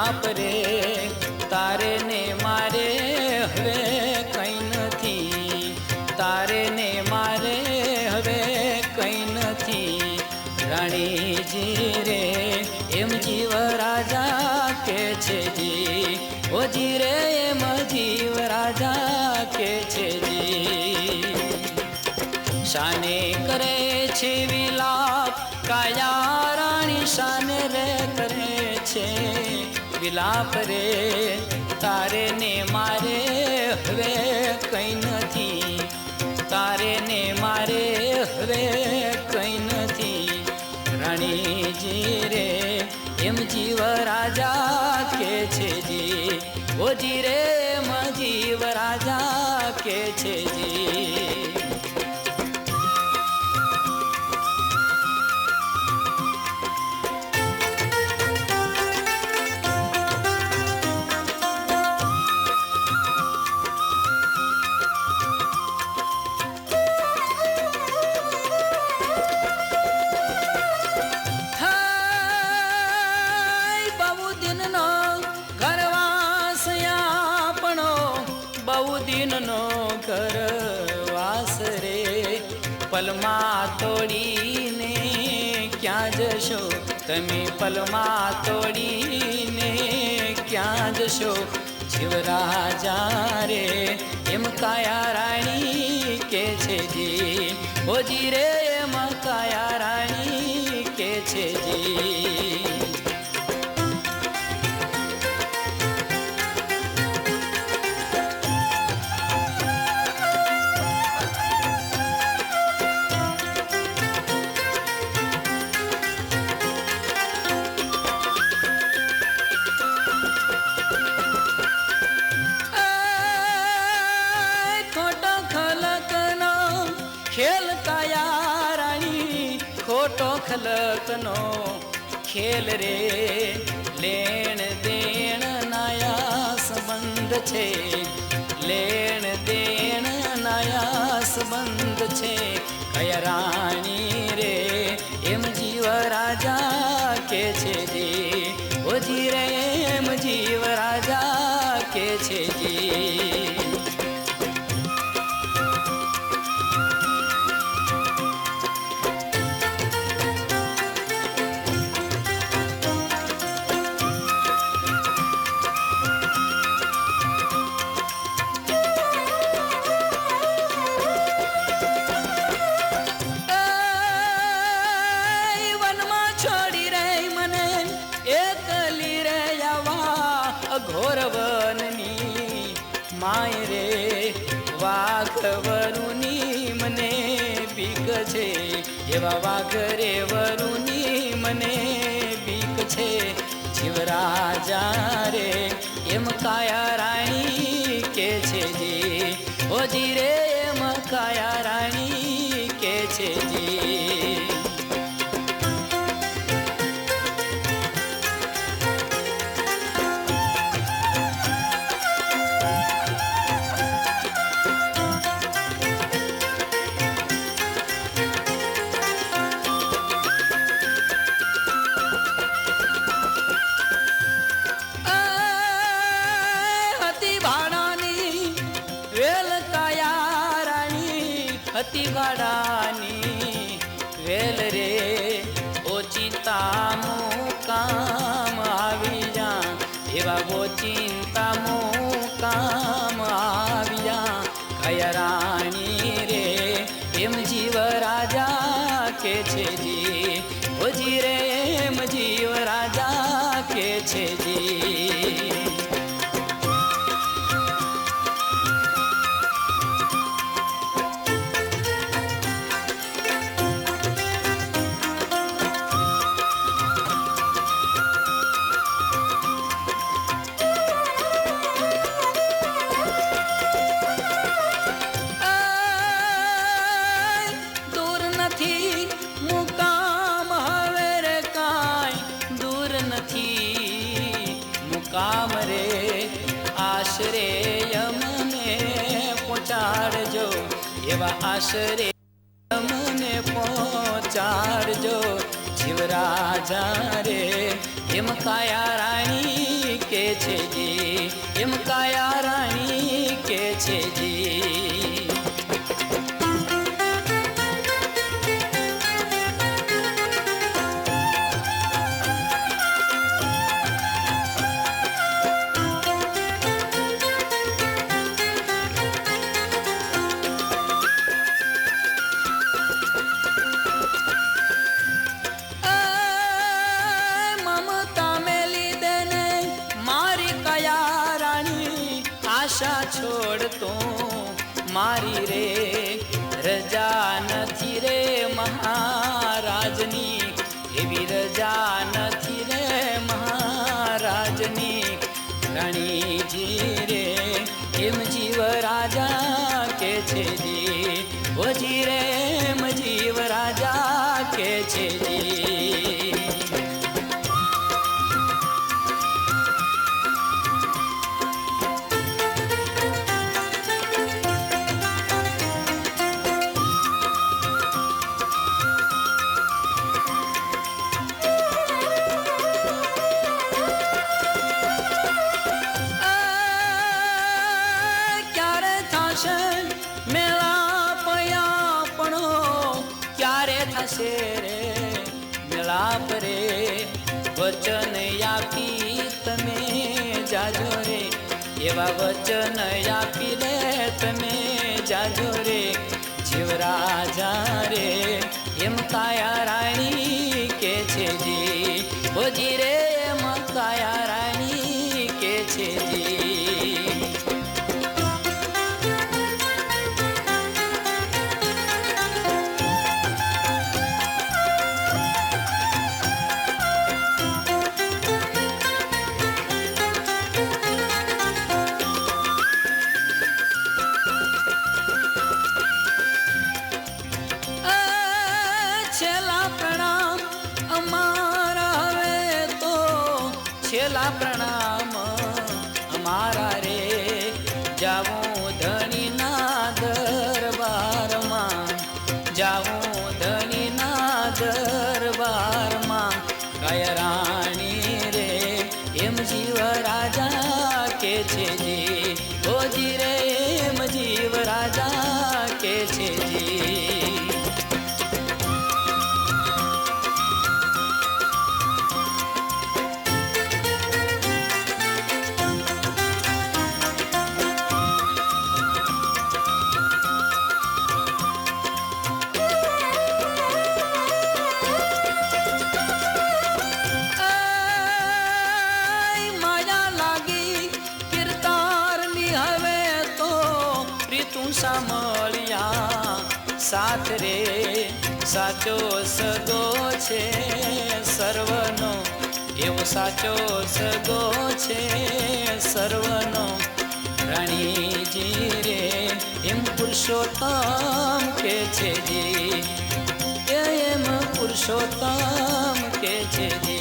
વિલાપ રે તારે ને મારે હવે કંઈ નથી, તારે ને મારે હવે કંઈ નથી. રાણીજી રે એમ જીવ રાજા કે છે જી, ઓ જી રે એમ જીવ રાજા કે છે જી. શાને કરે છે વિલાપ કાયા રાણી, શાને રે કરે છે વિલાપ રે તારે ને મારે હવે કંઈ નથી, તારે ને મારે હવે કંઈ નથી. રાણીજી રે એમ જીવ રાજા કે છે જી, ઓ જી રે એમ જીવ રાજા કે છે જી. બહુ દિનનો ઘરવાસ રે પલમાં તોડીને ક્યાં જશો તમે, પલમાં તોડીને ક્યાં જશો. જીવ રાજા રે એમ કાયા રાણી કે છે જી, ઓ જી રે એમ કાયા રાણી કે છે જી. ખેલ કાયા રાણી ખોટો ખલકનો ખેલ રે, લેણ દેણ નાયા સંબંધ છે, લેણ દેણ નાયા સંબંધ છે. કયા રાણી રે એમ જીવ રાજા કે છે જી, ઓ જી રે એમ જીવ રાજા કે છે જી. ઘોર વનની માય રે વાઘ વરુની મને બીક છે, એવા વાઘ રે વરુની મને બીક છે. જીવ રાજા રે એમ કાયા રાણી કે છે જી, ઓ જી રે એમ કાયા રાણી કે છે જી. હતી ભાડાની વેલ રે ઓચિંતા મુકામ આવી જા, એવા ઓચિંતા મુકામ આવી જા. કયા રાણી રે એમ જીવ રાજા કે છે જી, ઓ જી રે એમ જીવ રાજા કે છે જી. કામ રે આશરે અમને પહોંચાડજો, એવા આશરે અમને પહોંચાડજો. જીવ રાજા રે એમ કાયા રાણી કે છે જી, એમ કાયા રાણી કે છે જી. આશા છોડતો મારી રે રજા નથી રે મહારાજની, એવી રજા નથી રે મહારાજની. રાણીજી રે એમ જીવ રાજા કે છે જી, ઓજી રે એમ જીવ રાજા કે છે જી. રે મિલાપ રે વચન આપી તમે જાજો રે, એવા વચન આપી રે તમે જાજો રે. જીવ રાજા રે એમ કાયા રાણી કે છે જી, ઓજી રે એમ કાયા રાણી કે છે જી. છેલ્લા પ્રણામ અમારા રે, જાવું ધણીના દરબારમાં, જાવું ધણીના દરબારમાં. કાયા રાણી રે એમ જીવ રાજા કે છે જી, ઓજી રે એમ જીવ રાજા કે છે જી. તું સાંભળ્યા સાથ રે સાચો સગો છે સર્વનો, એવો સાચો સગો છે સર્વનો. રાણીજી રે એમ પુરુષોત્તમ કે છે જી, એમ પુરુષોત્તમ કે છે જી.